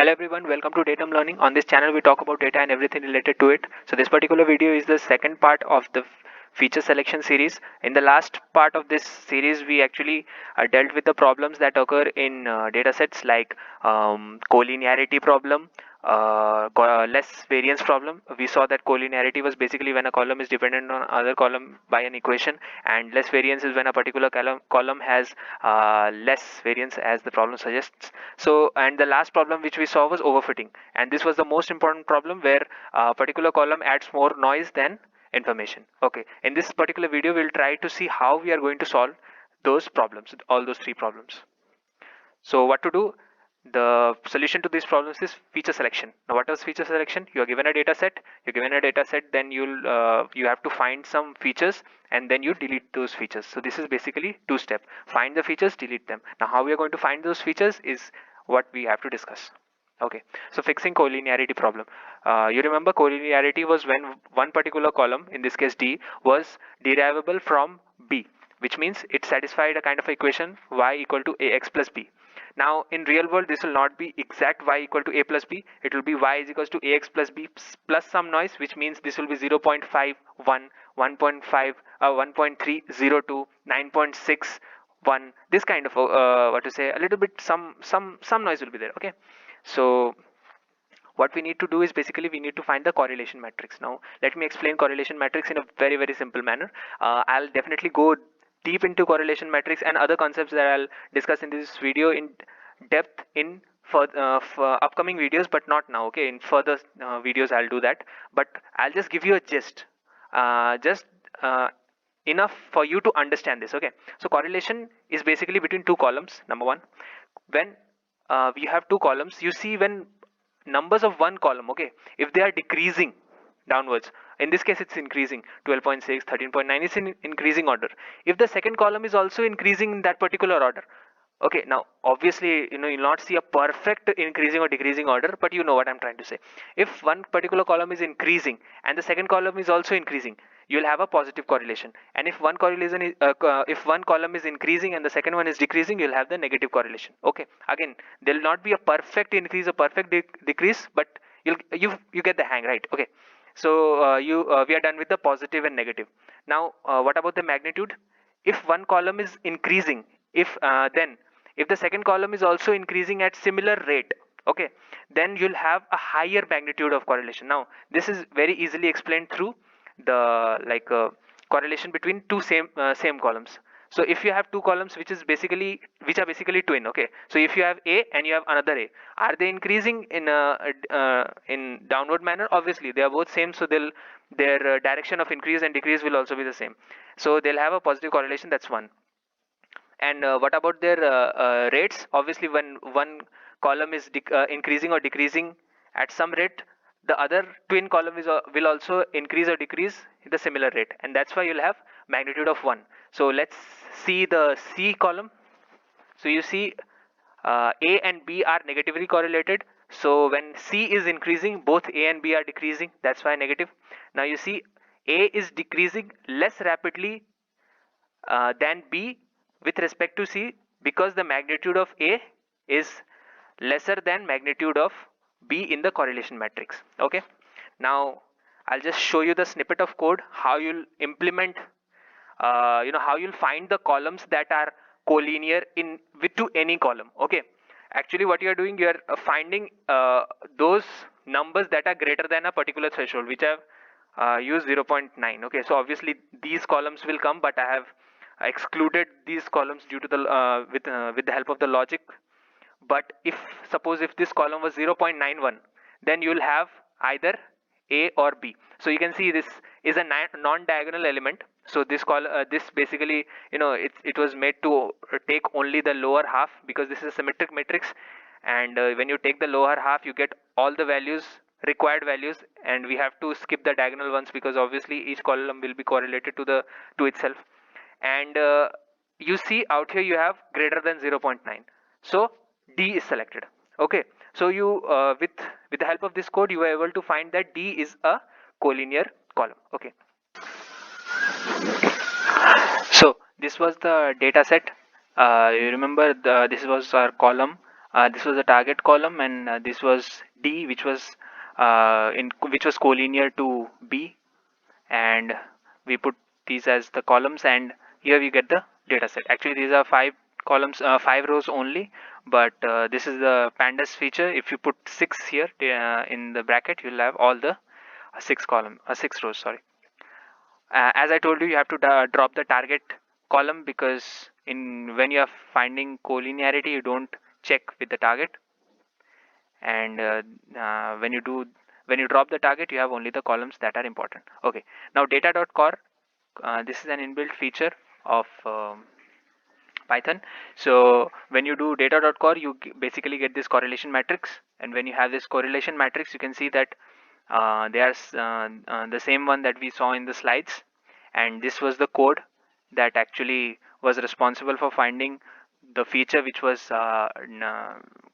Hello everyone, welcome to Datum Learning. On this channel we talk about data and everything related to it. So this particular video is the second part of the feature selection series. In the last part of this series we actually dealt with the problems that occur in datasets like collinearity problem, less variance problem. We saw that collinearity was basically when a column is dependent on other column by an equation, and less variance is when a particular column has less variance as the problem suggests. So, and the last problem which we saw was overfitting, and this was the most important problem where a particular column adds more noise than information. Okay, in this particular video we'll try to see how we are going to solve those problems, all those three problems. So what to do? The solution to these problems is feature selection. Now what is feature selection? You are given a data set, then you have to find some features and then you delete those features. So this is basically two step: find the features, delete them. Now how we are going to find those features is what we have to discuss. Okay, so fixing collinearity problem. You remember collinearity was when one particular column, in this case D, was derivable from B, which means it satisfied a kind of equation y equal to ax plus b. Now in real world this will not be exact y equal to a plus b, it will be y is equals to ax plus b plus some noise, which means this will be 0.51, 1.5, 1.302, 9.61, this kind of what to say, a little bit some noise will be there. Okay, so what we need to do is basically we need to find the correlation matrix. Now let me explain correlation matrix in a very simple manner. I'll definitely go deep into correlation matrix and other concepts that I'll discuss in this video in depth in for upcoming videos, but not now. Okay, in further videos I'll do that, but I'll just give you a gist, just enough for you to understand this. Okay, so correlation is basically between two columns. Number one, when we have two columns, you see when numbers of one column, okay, if they are decreasing downwards, in this case it's increasing 12.6, 13.9, it's in increasing order. If the second column is also increasing in that particular order, okay, now obviously you'll not see a perfect increasing or decreasing order, but you know what I'm trying to say. If one particular column is increasing and the second column is also increasing, you'll have a positive correlation. And if one correlation is if one column is increasing and the second one is decreasing, you'll have the negative correlation. Okay, again, there will not be a perfect increase or perfect decrease, but you get the hang, right? Okay, so we are done with the positive and negative. Now what about the magnitude? If one column is increasing, if the second column is also increasing at similar rate, okay, then you'll have a higher magnitude of correlation. Now this is very easily explained through the correlation between two same columns. So if you have two columns which are basically twin, okay, so if you have A and you have another A, are they increasing in downward manner? Obviously they are both same, so their direction of increase and decrease will also be the same, so they'll have a positive correlation. That's one. And what about their rates? Obviously when one column is increasing or decreasing at some rate, the other twin column will also increase or decrease the similar rate, and that's why you'll have magnitude of 1. So let's see the C column. So you see A and B are negatively correlated, so when C is increasing, both A and B are decreasing, that's why negative. Now you see A is decreasing less rapidly than B with respect to C, because the magnitude of A is lesser than magnitude of B in the correlation matrix. Okay, now I'll just show you the snippet of code how you'll implement how you'll find the columns that are collinear in with to any column. Okay, actually what you are doing, you are finding those numbers that are greater than a particular threshold, which I've used 0.9. okay, so obviously these columns will come, but I have excluded these columns due to the with the help of the logic. But if suppose if this column was 0.91, then you will have either A or B. So you can see this is a non-diagonal element. So this basically, it was made to take only the lower half, because this is a symmetric matrix, and when you take the lower half you get all the values, required values, and we have to skip the diagonal ones because obviously each column will be correlated to itself. And you see out here you have greater than 0.9, so D is selected. Okay, so you with the help of this code you were able to find that D is a collinear column. Okay, so this was the data set. You remember this was our column This was the target column, and this was D, which was collinear to B, and we put these as the columns, and here we get the data set. Actually, these are 5 columns, 5 rows only, but this is the pandas feature. If you put 6 here in the bracket, you'll have all the 6 rows, sorry. As I told you, you have to drop the target column, because in when you are finding collinearity, you don't check with the target, and when you drop the target, you have only the columns that are important. Okay, now data.core, this is an inbuilt feature of Python. So when you do data.core, you basically get this correlation matrix, and when you have this correlation matrix, you can see that they are the same one that we saw in the slides, and this was the code that actually was responsible for finding the feature which was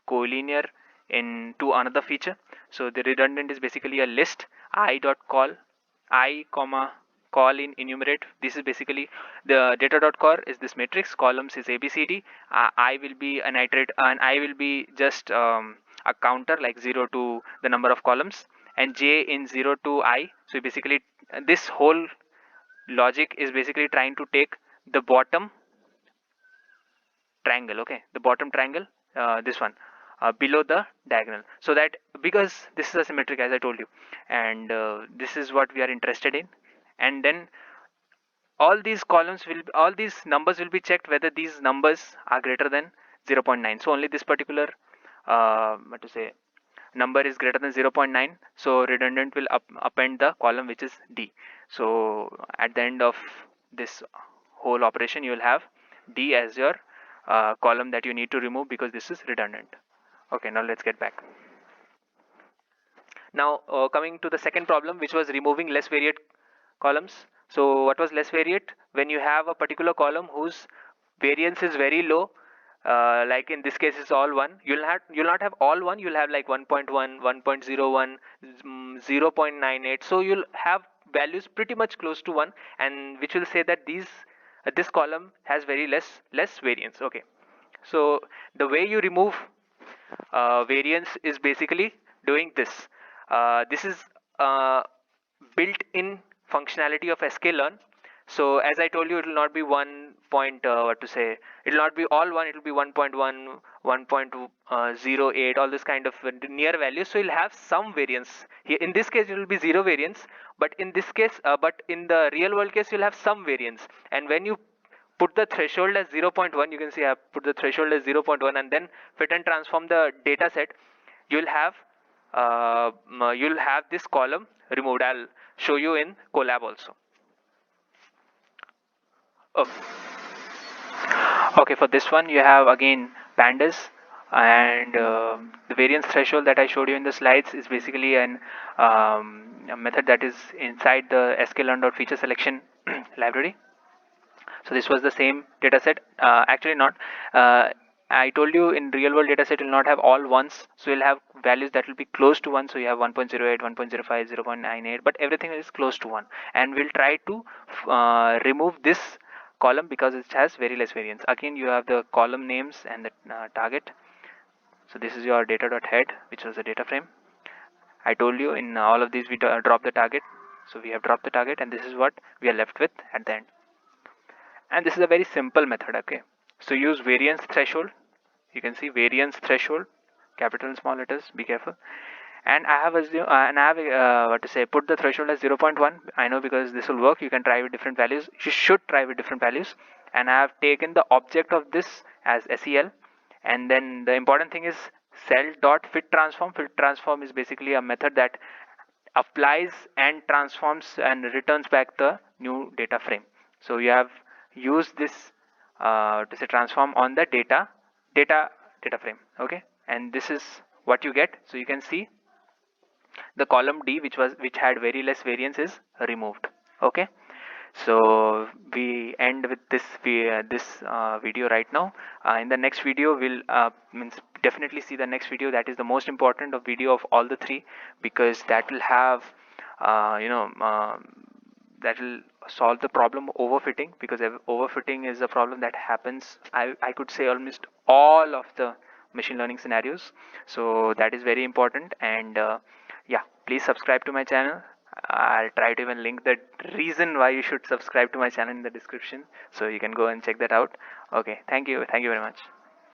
collinear into another feature. So the redundant is basically a list I.call, I comma call in enumerate. This is basically the data.core is this matrix, columns is abcd. I will be an iterate, and I will be just a counter like 0 to the number of columns, and j in 0 to I. So basically this whole logic is basically trying to take the bottom triangle, okay, the bottom triangle, this one, below the diagonal, so that, because this is a symmetric, as I told you, and this is what we are interested in. And then all these numbers will be checked whether these numbers are greater than 0.9. So only this particular what to say number is greater than 0.9, so redundant will append the column which is D. So at the end of this whole operation, you will have D as your column that you need to remove, because this is redundant. Okay, now let's get back. Now coming to the second problem, which was removing less variate columns. So what was less variate? When you have a particular column whose variance is very low, like in this case it's all 1, you'll not have all 1, you'll have like 1.1, 1.01, 0.98. So you'll have values pretty much close to 1, and which will say that this column has very less variance. Okay, so the way you remove variance is basically doing this. This is built-in functionality of sklearn. So as I told you, it will not be 1 point what to say, it will not be all 1, it will be 1.1, 1.08, all this kind of near values. So you'll have some variance here. In this case it will be 0 variance, but in this case but in the real world case, you'll have some variance. And when you put the threshold as 0.1, you can see I have put the threshold as 0.1, and then fit and transform the data set, you'll have this column removed. I'll show you in Colab also. Okay, for this one you have again pandas, and the variance threshold that I showed you in the slides is basically a method that is inside the sklearn.feature selection library. So this was the same data set. Actually not. I told you in real world data set will not have all ones, so you'll have values that will be close to 1. So you have 1.08, 1.05, 0.98, but everything is close to 1. And we'll try to remove this column because it has very less variance. Again, you have the column names and the target. So this is your data.head, which was the data frame. I told you in all of these we drop the target. So we have dropped the target, and this is what we are left with at the end. And this is a very simple method. Okay, so use variance threshold. You can see variance threshold, capital and small letters, be careful. And I have what to say, put the threshold as 0.1. I know because this will work. You can try with different values, you should try with different values. And I have taken the object of this as SEL. And then the important thing is cell.fit transform. Fit transform is basically a method that applies and transforms and returns back the new data frame. So you have used this to say transform on the data frame. Okay, and this is what you get. So you can see the column D, which had very less variance, is removed. Okay, so we end with this video right now. In the next video we'll definitely see the next video. That is the most important of video of all the three, because that will have that will solve the problem of overfitting, because overfitting is a problem that happens, I could say, almost all of the machine learning scenarios. So that is very important. And yeah, please subscribe to my channel. I'll try to even link the reason why you should subscribe to my channel in the description, so you can go and check that out. Okay, thank you very much.